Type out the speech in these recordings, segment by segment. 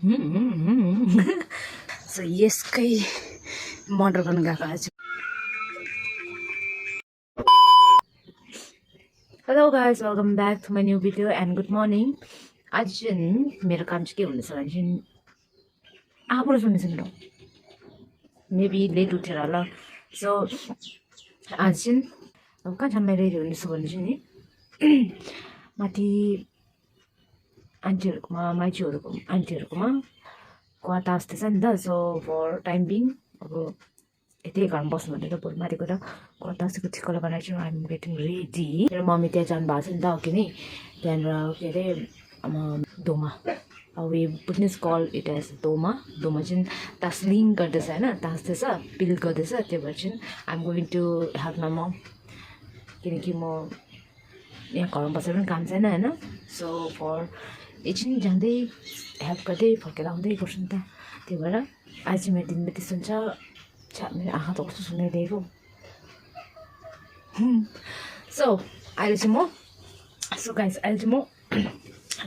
So यसकै murder गर्न गएको आज. Hello guys, welcome back to my new video and good morning. आज चाहिँ मेरो काम चाहिँ के हुँदैछ भने चाहिँ आफूले सुन्दैछ नि मेबी लेट उठेर होला. सो आज चाहिँ अब कहाँ ठाउँमा रेडी हुँदैछु भने चाहिँ नि माथि आन्टीहरूकोमा माइतीहरूको आन्टीहरूकोमा कुवा तास्दैछ नि त. सो फर टाइम बिङ अब यतै घरमा बस्नु भनेर भोलि माथि गएर कुवा तासेको ठिक्कला बनाएर चाहिँ आइएम गेटिङ रेडी. मेरो मम्मी त्यहाँ जानु भएको छ नि त अघि नै. त्यहाँनिर के अरे दोमा अब वी बुझ्नुहोस् कल इट एज दोमा. दोमा चाहिँ तास्लिङ गर्दैछ होइन, तास्दैछ पिल गर्दैछ. त्यो भएर चाहिँ I'm going to help my mum किनकि म यहाँ घरमा बसेर पनि काम छैन होइन. सो फर एकछिन जाँदै हेल्प गर्दै फर्केर आउँदै गर्छु नि त. त्यही भएर आज चाहिँ मेरो दिनमा त्यस्तो हुन्छ. मेरो आँखा त कस्तो सुनाइदिएको. सो अहिले चाहिँ म गाइस अहिले चाहिँ म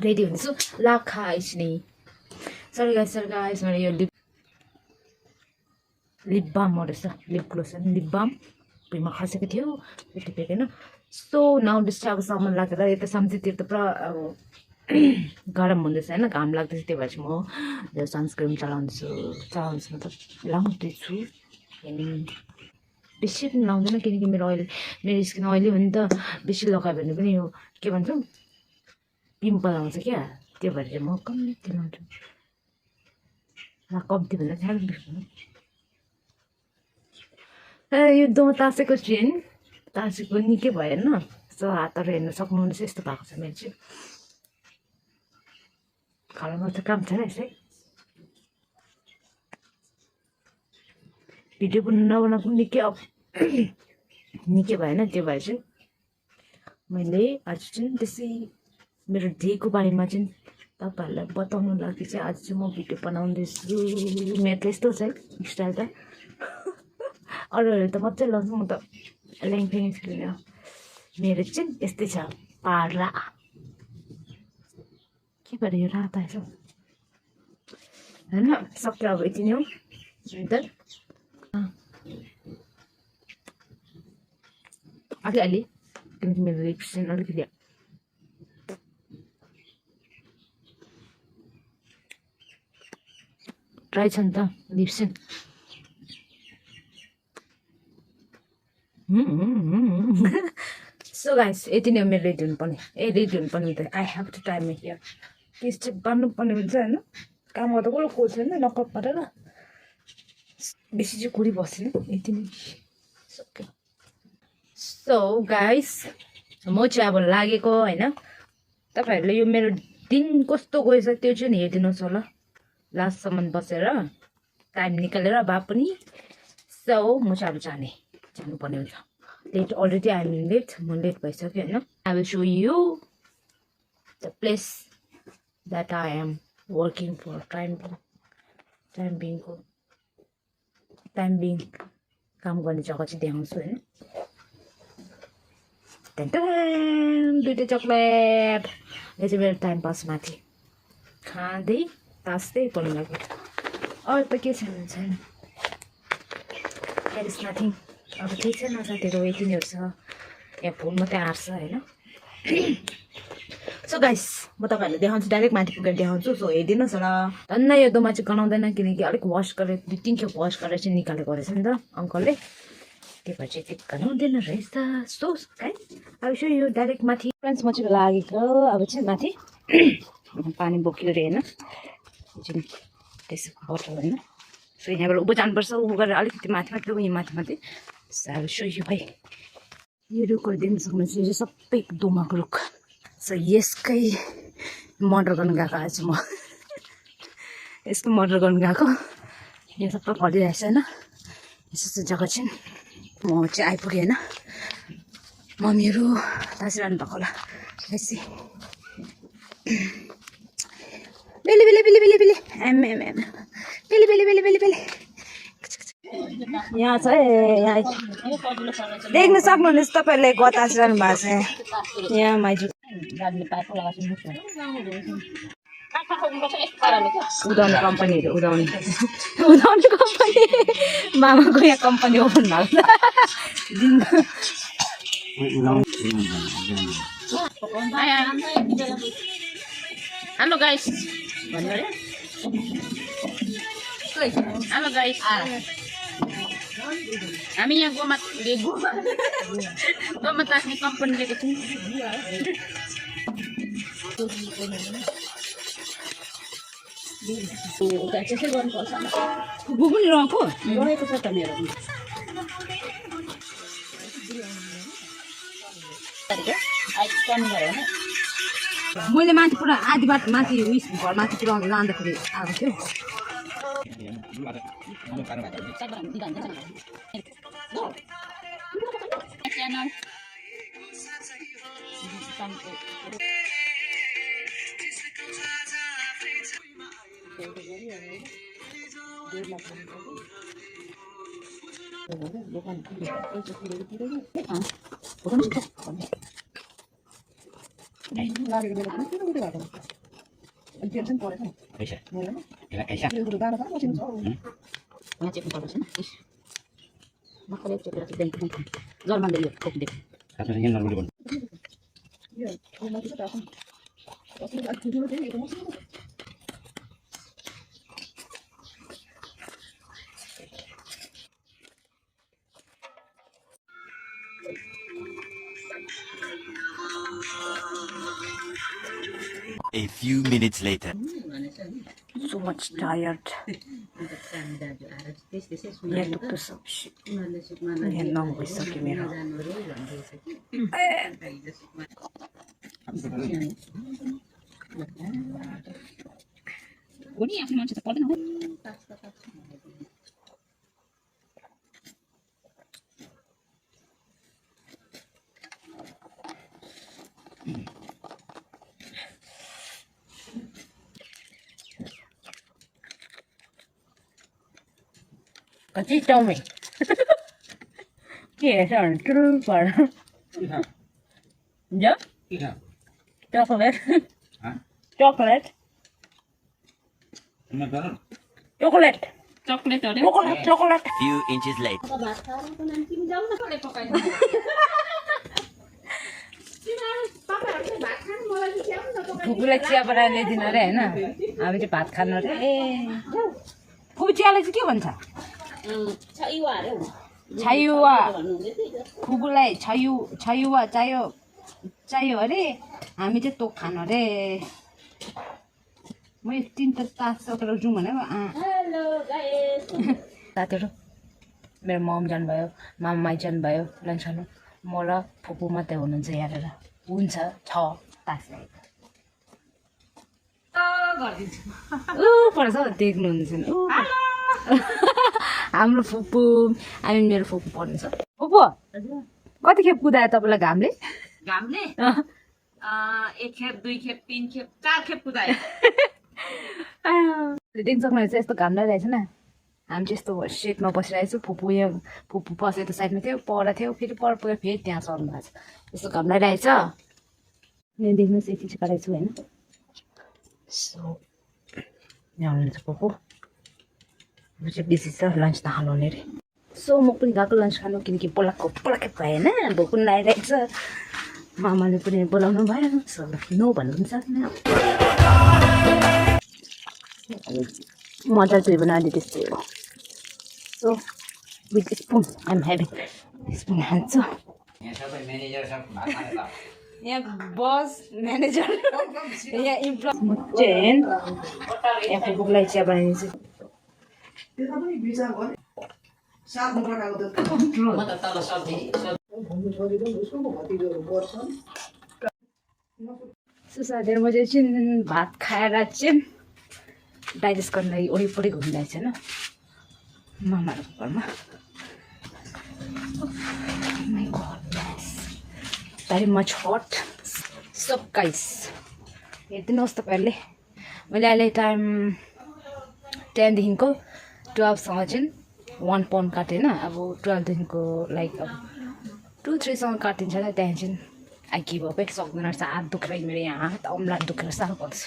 रेडी हुन्छु. लाखा आइसनै सरी गाइस मेरो यो लिप बाम रहेछ, लिप ग्लोस होइन लिप बाम भुइँमा खसेको थियो टिपेको होइन. सो नाउ डिस्टर्ब अब सामान लागेर यता सम्झीतिर त पुरा अब गरम हुँदैछ होइन, घाम लाग्दैछ. त्यही भएर चाहिँ म यो सनस्क्रिन चलाउँदैछु मतलब लाउँदैछु. बेसी पनि लाउँदैन किनकि मेरो स्किन अइली हो नि त. बेसी लगायो भने पनि यो के भन्छौँ पिम्पल आउँछ क्या. त्यो भएर चाहिँ म कम्ती लाउँछु. कम्ती भन्दा यो दो तासेको चेन तासेको निकै भएन. सो हातहरू हेर्नु सक्नुहुनेछ यस्तो भएको छ मेरो चाहिँ. घरमा त काम छैन यसै भिडियो पनि नबनाएको निकै भएन. त्यो भएर चाहिँ मैले आज चाहिँ त्यसै मेरो डेको बारेमा चाहिँ तपाईँहरूलाई बताउनु लागि चाहिँ आज चाहिँ म भिडियो बनाउँदैछु. मेरो त यस्तो छ स्टाइल त. अरूहरू त मजाले लाउँछ, म त ल्याङफ्याङ छैन. मेरो चाहिँ यस्तै छ पारा. के भएर यो राता यसो होइन सक्यो अब यति नै हो. अन्त अलि किनकि मेरो लिप्स अलिकति ड्राई छ नि त लिप्स. सो गाइस यति नै हो मेरो रेडी हुनुपर्ने. रेडी हुनुपर्ने त I have to time here. के चाहिँ बन्नुपर्ने हुन्छ होइन. काम गर्दा कसले कोच होइन नकप गरेर बेसी चाहिँ कुरी बसेन. यति नै सक्यो. सो गाइस म चाहिँ अब लागेको होइन. तपाईँहरूले यो मेरो दिन कस्तो गएछ त्यो चाहिँ हेरिदिनुहोस् होला लास्टसम्म बसेर टाइम निकालेर भए पनि. सो म चाहिँ अब जानुपर्ने हुन्छ. Late already I'm late. म लेट भइसक्यो होइन. I will show you the place that I am working for time being काम गर्ने जग्गा चाहिँ देखाउँछु होइन. दुइटै चक्लेट. यो चाहिँ मेरो टाइम पास माथि खाँदै तास्दै पढ्नु लाग्यो. अरू त के छैन. There is nothing. अब केही छैन साथीहरू यति नै छ. यहाँ फोन मात्रै आँट्छ होइन. सो गाइस म तपाईँहरूलाई देखाउँछु डाइरेक्ट माथि पुगेर देखाउँछु. सो हेरिदिनुहोस् होला. धन्न यो दोमा चाहिँ गनाउँदैन किनकि अलिक वास गरेर 2-3 खेप वास गरेर चाहिँ निकालेको रहेछ नि त अङ्कलले. त्यो भएर चाहिँ यति गनाउँदैन रहेछ. सो गाइस अब चाहिँ यो डाइरेक्ट माथि फ्रेन्ड्स म चाहिँ लागेको अब चाहिँ माथि पानी बोक्यो अरे होइन. त्यसो बटल होइन. सो यहाँबाट उँभो जानुपर्छ. उँभो गरेर अलिकति माथि उयो माथि. अब सो यो भाइ यो रुखहरू देख्न सक्नुहुन्छ. यो सबै दोमाको रुख. सो यसकै मर्डर गर्न गएको आज म. यसको मर्डर गर्न गएको. यो सबै फलिरहेछ होइन. यस्तो जग्गा चाहिँ म चाहिँ आइपुगेँ होइन. मम्मीहरू तासिरहनु भएको होला. यसै बेली यहाँ छ है. यहाँ देख्न सक्नुहुनेछ तपाईँहरूले गत आसिरहनु भएको छ. यहाँ माइजू उदाउने कम्पनीहरू उदाउने उदाउने कम्पनी मामाको यहाँ कम्पनी ओपन भएको हेलो गाइस हेलो गाइस हामी यहाँ गोमा ताक्ने कम्पनी लिएको छौँ त्यसै गर्नुपर्छ पनि रहेको रहेको छ त मेरो मैले माथि पुरा आधी बाटो माथि उयस घर माथि पुऱ्याउनु लाँदाखेरि आएको थियो A few minutes later. So much tired. Here look to some shit. Here now we suck him here. Please tell me. Yes, I'm true for. Yeah? Chocolate. Chocolate. Chocolate. Chocolate. Few inches later. फुपूलाई चिया बनाएर ल्याइदिनु अरे होइन हामी चाहिँ भात खानु अरे ए फुपू चियालाई चाहिँ के भन्छ छायुवा फुपूलाई छायुवा चाहियो अरे हामी चाहिँ तोक खानु अरे म यो 3 तास सकेर जाउँ भनेको साथीहरू मेरो मम जानुभयो मामा जानुभयो लन्च खानु म र फुपू मात्रै हुनुहुन्छ यहाँनिर हुन्छ 6 तास पर्छ देख्नुहुन्छ नि हाम्रो फुपू हामी मेरो फुपू पर्नुहुन्छ फुपू कतिखेप कुदायो तपाईँलाई घामले एक खेप 2 खेप 3 खेप 4 खेप कुदायो देख्न सक्नुहुन्छ यस्तो घाम लागिरहेछ न हामी चाहिँ यस्तो सेटमा बसिरहेको छु फुपू यहाँ फुपू बसेर त साइडमा थियो पर थियो फेरि पर पुगेर फेरि त्यहाँ सर्नु भएको छ यस्तो घाम लागिरहेछ यहाँ देख्नुहोस् यति चाहिँ कराएको छु होइन सो यहाँ हुनुहुन्छ फुपू म चाहिँ बिजी छ लन्च त खानु हुने अरे सो म पनि गएको लन्च खानु किनकि बोलाकै भएन भोक पनि लागिरहेको छ मामाले पनि बोलाउनु भयो सो नो भन्नु पनि सक्दैन मजा चाहिँ बनाउने त्यस्तै हो so with spoon I'm having spoon हान्छु यहाँ बस म्यानेजर यहाँ इम्प्लय म चाहिँ यहाँ फुपूलाई चिया बनाइदिन्छु सुसादेर म चाहिँ भात खाएर चाहिँ डाइजेस्ट गर्नु लागि वरिपरि घुमिरहेको छ होइन मामाहरूको घरमा भेरी मच हट सब गाइस हेरिदिनुहोस् तपाईँहरूले मैले अहिले टाइम 10 देखिको 12सम्म चाहिँ 1 पाउन्ड काटेँ होइन अब 12 देखिको लाइक अब 2-3सम्म काटिन्छ र त्यहाँ चाहिँ आई गिभ अप सक्दैन रहेछ हात दुखेर मेरो यहाँ हात औँला दुखेर साह्रो पर्छ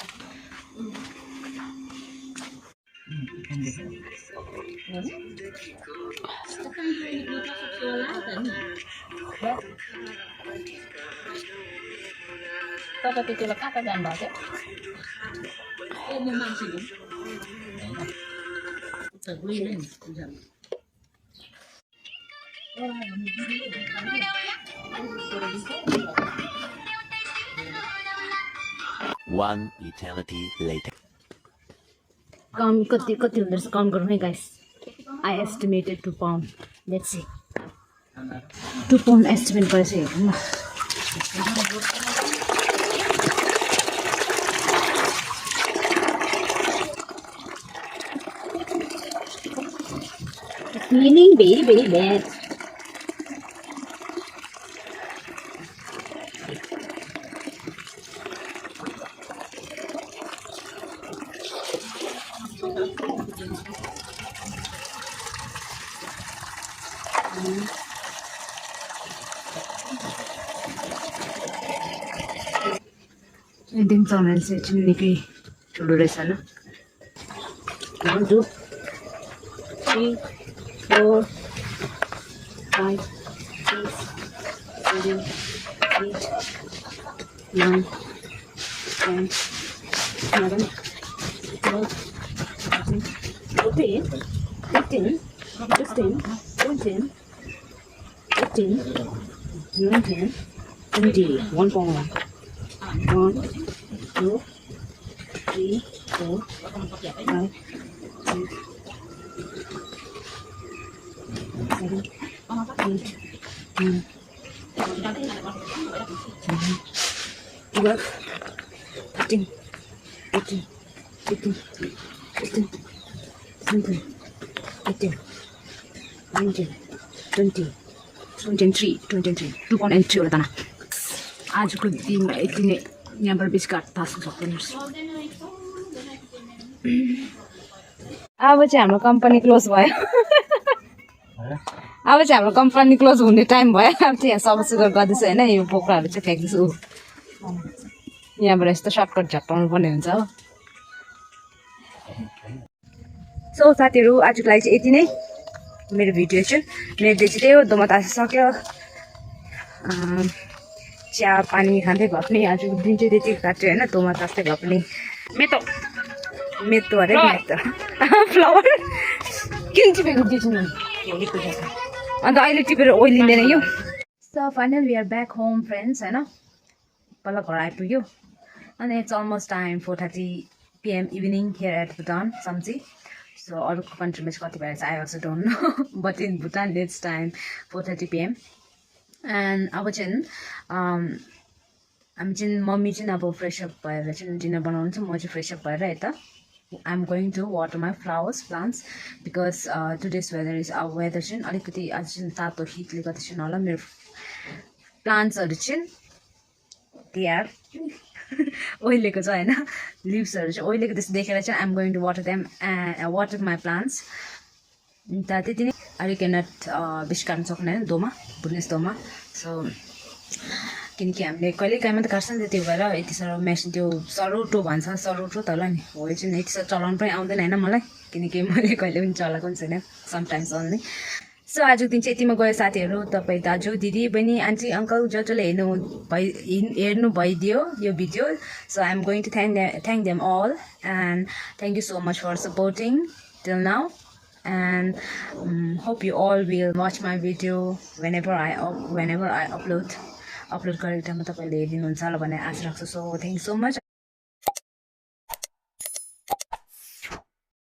तपाईँ त्यति बेला कहाँ कहाँ जानुभएको थियो म मान्छे One eternity later. काउन्ट कति कति हुँदो रहेछ काउन्ट गरौँ है guys I estimated 2 pound let's see 2 pound estimate गरेर हेरौँ न Meaning very very bad. Ending channel चाहिँ चाहिँ निकै ठुलो रहेछ न 1 2 3 4 5 6 7 8 9 10 11 12 13 14 15 16 17 18 19 20 1 pound 1 2 3 4 5 6 7 8 9 12 13 14 15 16 17 18 19 20 23 23 2 pound and 2 तना आजको दिनमा यति नै यहाँबाट बेसी काट तास्नु सक्दैन अब चाहिँ हाम्रो कम्पनी क्लोज भयो अब चाहिँ हाम्रो कम्पनी क्लोज हुने टाइम भयो अब चाहिँ यहाँ सफासुग्घर गर्दैछु होइन यो बोक्राहरू चाहिँ फ्याँक्दैछु यहाँबाट यस्तो सर्टकट झट्टाउनु पर्ने हुन्छ हो सो साथीहरू आजको लागि चाहिँ यति नै मेरो भिडियो चाहिँ मेरो डे चाहिँ त्यही हो दोमा तास सक्यो चिया पानी खाँदै भए पनि आजको दिन चाहिँ त्यति काट्यो होइन दोमा तास्दै भए पनि मेतो अरे मेतो फ्लावर किन टिपेको दिन्छु अन्त अहिले टिपेर ओइलिँदैन यो so final we are back home friends होइन पहिला घर आइपुग्यो अनि it's almost time 4:30 PM evening here at Bhutan सम्झी सो अरूको कन्ट्रीमा चाहिँ कति भएर I also don't know but in Bhutan it's time 4:30 PM and अब चाहिँ हामी चाहिँ मम्मी चाहिँ अब फ्रेसअप भएर चाहिँ डिनर बनाउनु छ म चाहिँ फ्रेसअप भएर यता I am going to water my flowers plants because today's weather is अब वेदर चाहिँ अलिकति आज चाहिँ तातो हिटले गर्दा चाहिँ होला मेरो प्लान्ट्सहरू चाहिँ तिहार ओइलेको छ होइन लिभ्सहरू चाहिँ ओइलेको त्यस्तो देखेर चाहिँ I'm going to water them water my plants अन्त त्यति नै अलिक नट बेसी काट्नु सक्दैन दोमा बुढ्नेस दोमा सो किनकि हामीले कहिले काहीँ मात्रै काट्छ नि त त्यो भएर यति साह्रो मेसिन त्यो सरोटो भन्छ सरोटो तल नि हो यो चाहिँ यति साह्रो चलाउनु पनि आउँदैन होइन मलाई किनकि मैले कहिले पनि चलाएको पनि छैन समटाइम्स ओन्ली सो आजको दिन चाहिँ यतिमा गयो साथीहरू तपाईँ दाजु दिदी बहिनी आन्टी अङ्कल जो जसले हेर्नु भइदियो यो video so I am going to thank them all and thank you so much for supporting till now and hope you all will watch my video whenever I upload गरेर टाइममा तपाईँले हेरिदिनुहुन्छ होला भन्ने आशा राख्छु so thank you so much